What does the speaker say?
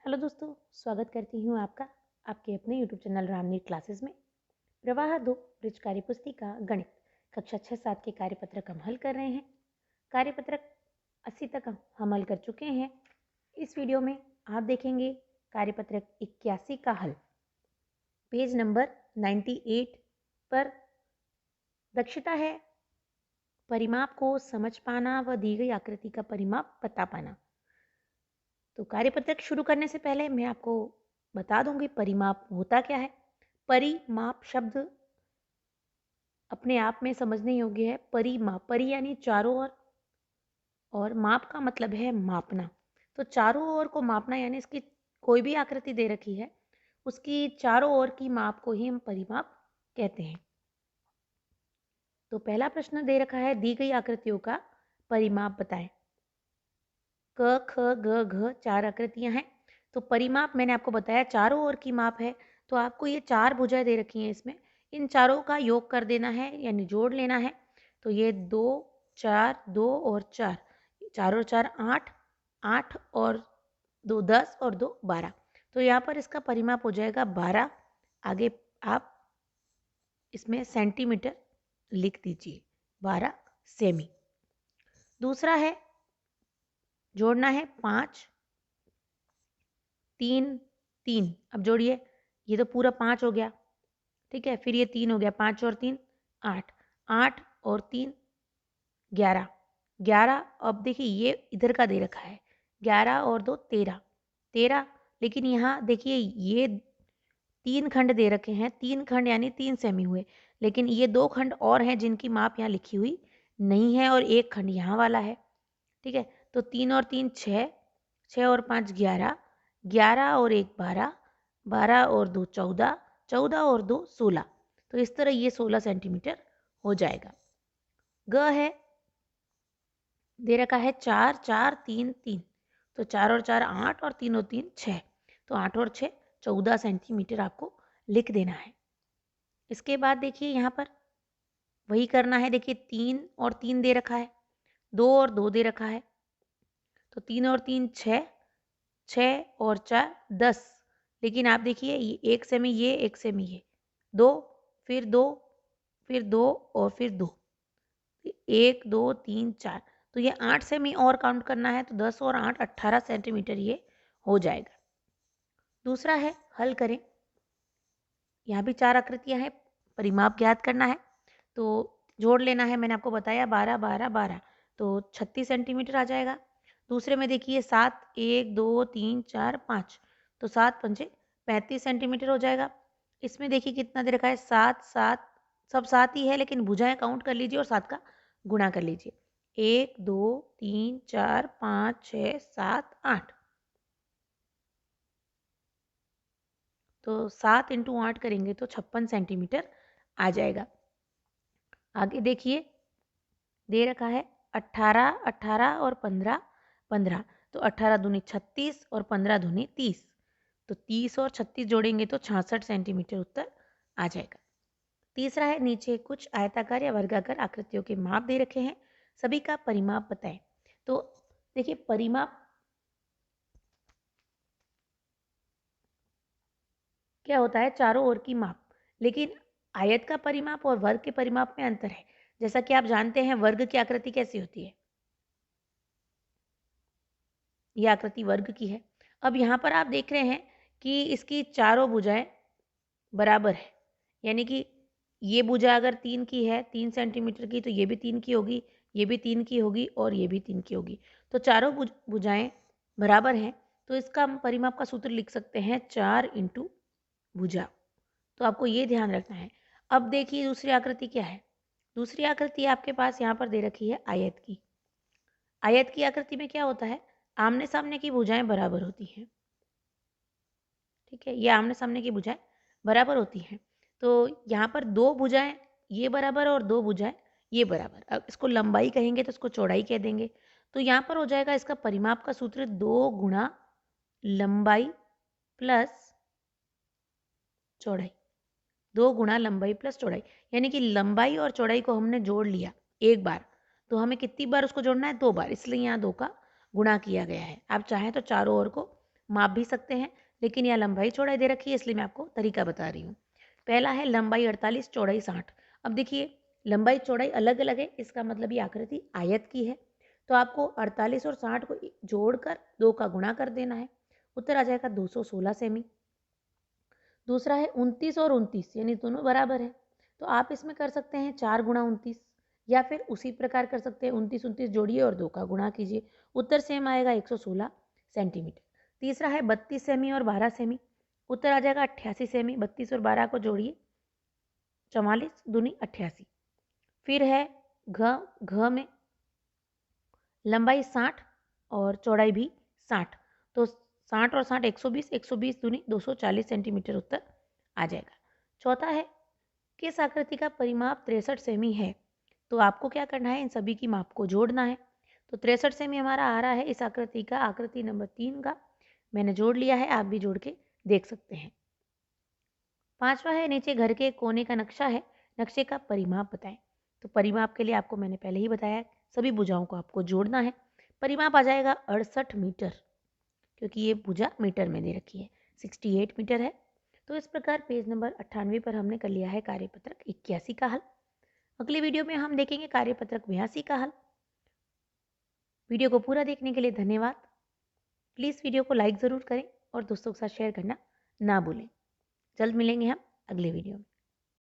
Hello दोस्तों, स्वागत करती हूँ आपका आपके अपने यूट्यूब चैनल रामनीत क्लासेस में। प्रवाह 2 ब्रिज कार्यपुस्तिका गणित कक्षा 6-7 के कार्यपत्रक हम हल कर रहे हैं। कार्यपत्रक 80 तक हम हल कर चुके हैं। इस वीडियो में आप देखेंगे कार्यपत्रक 81 का हल। पेज नंबर 98 पर दक्षता है परिमाप को समझ पाना व दी गई आकृति का परिमाप बता पाना। तो कार्यपत्रक शुरू करने से पहले मैं आपको बता दूंगी परिमाप होता क्या है। परिमाप शब्द अपने आप में समझने योग्य है। परिमाप, परि यानी चारों ओर और माप का मतलब है मापना। तो चारों ओर को मापना यानी इसकी कोई भी आकृति दे रखी है उसकी चारों ओर की माप को ही हम परिमाप कहते हैं। तो पहला प्रश्न दे रखा है, दी गई आकृतियों का परिमाप बताएं। क ख ग घ 4 आकृतियां हैं। तो परिमाप मैंने आपको बताया चारों ओर की माप है। तो आपको ये 4 भुजाएं दे रखी हैं, इसमें इन चारों का योग कर देना है यानी जोड़ लेना है। तो ये 2 4 2 और 4, 4 और 4 8, 8 और 2 10 और 2 12। तो यहाँ पर इसका परिमाप हो जाएगा 12। आगे आप इसमें सेंटीमीटर लिख दीजिए, 12 सेमी। दूसरा है जोड़ना है 5 3 3। अब जोड़िए, ये तो पूरा 5 हो गया, ठीक है। फिर ये 3 हो गया, 5 और 3 8, 8 और 3 11 11। अब देखिए ये इधर का दे रखा है 11 और 2 13 13। लेकिन यहाँ देखिए ये 3 खंड दे रखे हैं, 3 खंड यानी 3 सेमी हुए। लेकिन ये 2 खंड और हैं जिनकी माप यहाँ लिखी हुई नहीं है और 1 खंड यहाँ वाला है, ठीक है। तो 3 और 3 6, 6 और 5 11, 11 और 1 12, 12 और 2 14, 14 और 2 16। तो इस तरह ये 16 सेंटीमीटर हो जाएगा। ग है दे रखा है 4 4 3 3। तो 4 और 4 8 और 3 और 3 6। तो 8 और 6 14 सेंटीमीटर आपको लिख देना है। इसके बाद देखिए यहाँ पर वही करना है। देखिए 3 और 3 दे रखा है, 2 और 2 दे रखा है। तो 3 और 3 6, 6 और 4 10। लेकिन आप देखिए ये 1 सेमी ये, 1 सेमी ये, 2 फिर 2 फिर 2 और फिर 2, 1 2 3 4। तो ये 8 सेमी और काउंट करना है। तो 10 और 8 18 सेंटीमीटर ये हो जाएगा। दूसरा है हल करें। यहाँ भी 4 आकृतियां हैं, परिमाप ज्ञात करना है। तो जोड़ लेना है, मैंने आपको बताया 12 12 12। तो 36 सेंटीमीटर आ जाएगा। दूसरे में देखिए 7 1 2 3 4 5। तो 7 पंजे 35 सेंटीमीटर हो जाएगा। इसमें देखिए कितना दे रखा है 7 7, सब 7 ही है लेकिन भुजाएं काउंट कर लीजिए और 7 का गुणा कर लीजिए। 1 2 3 4 5 6 7 8। तो 7 इंटू 8 करेंगे तो 56 सेंटीमीटर आ जाएगा। आगे देखिए दे रखा है 18 18 और 15 15। तो 18 दूनी 36 और 15 दूनी 30। तो 30 और 36 जोड़ेंगे तो 66 सेंटीमीटर उत्तर आ जाएगा। तीसरा है नीचे कुछ आयताकार या वर्गाकार आकृतियों के माप दे रखे हैं, सभी का परिमाप बताएं। तो देखिए परिमाप क्या होता है, चारों ओर की माप। लेकिन आयत का परिमाप और वर्ग के परिमाप में अंतर है। जैसा कि आप जानते हैं वर्ग की आकृति कैसी होती है, यह आकृति वर्ग की है। अब यहाँ पर आप देख रहे हैं कि इसकी चारों भुजाएं बराबर है, यानी कि ये भुजा अगर 3 की है, 3 सेंटीमीटर की, तो ये भी 3 की होगी, ये भी 3 की होगी और ये भी 3 की होगी। तो चारों भुजाएं बराबर हैं। तो इसका हम परिमाप का सूत्र लिख सकते हैं 4 इंटू भुजा। तो आपको ये ध्यान रखना है। अब देखिए दूसरी आकृति क्या है। दूसरी आकृति आपके पास यहाँ पर दे रखी है आयत की। आयत की आकृति में क्या होता है, आमने सामने की भुजाएं बराबर होती हैं, ठीक है। ये आमने सामने की भुजाएं बराबर होती हैं। तो यहाँ पर 2 भुजाएं ये बराबर और 2 भुजाएं ये बराबर। अब इसको लंबाई कहेंगे तो इसको चौड़ाई कह देंगे। तो यहाँ पर हो जाएगा इसका परिमाप का सूत्र 2 गुणा लंबाई प्लस चौड़ाई। 2 गुणा लंबाई प्लस चौड़ाई, यानी कि लंबाई और चौड़ाई को हमने जोड़ लिया एक बार। तो हमें कितनी बार उसको जोड़ना है, 2 बार, इसलिए यहाँ 2 का गुणा किया गया है। आप चाहें तो चारों ओर को माप भी सकते हैं, लेकिन यह लंबाई चौड़ाई दे रखी है इसलिए मैं आपको तरीका बता रही हूँ। पहला है लंबाई 48, चौड़ाई 60। अब देखिए लंबाई चौड़ाई अलग अलग है, इसका मतलब ये आकृति आयत की है, तो आपको 48 और 60 को जोड़कर 2 का गुणा कर देना है। उत्तर आ जाएगा 216 सेमी। दूसरा है 29 और 29, यानी दोनों बराबर है, तो आप इसमें कर सकते हैं 4 गुणा 29, या फिर उसी प्रकार कर सकते हैं 29 29 जोड़िए और 2 का गुणा कीजिए। उत्तर सेम आएगा 116 सेंटीमीटर। तीसरा है 32 सेमी और 12 सेमी। उत्तर आ जाएगा 88 सेमी। 32 और 12 को जोड़िए, 44 दूनी 88। फिर है घ में लंबाई 60 और चौड़ाई भी 60, तो 60 और 60 120, 120 दूनी 240 सेंटीमीटर उत्तर आ जाएगा। चौथा है किस आकृति का परिमाप 63 सेमी है, तो आपको क्या करना है, इन सभी की माप को जोड़ना है। तो 63 सेमी हमारा आ रहा है इस आकृति का, आकृति नंबर 3 का मैंने जोड़ लिया है, आप भी जोड़ के देख सकते हैं। पांचवा है नीचे घर के कोने का नक्शा है, नक्शे का परिमाप बताएं। तो परिमाप के लिए आपको मैंने पहले ही बताया, सभी भुजाओं को आपको जोड़ना है। परिमाप आ जाएगा 68 मीटर, क्योंकि ये भुजा मीटर में दे रखी है, 68 मीटर है। तो इस प्रकार पेज नंबर 98 पर हमने कर लिया है कार्यपत्रक 81 का हल। अगली वीडियो में हम देखेंगे कार्यपत्रक 82 का हल। वीडियो को पूरा देखने के लिए धन्यवाद। प्लीज़ वीडियो को लाइक ज़रूर करें और दोस्तों के साथ शेयर करना ना भूलें। जल्द मिलेंगे हम अगले वीडियो में।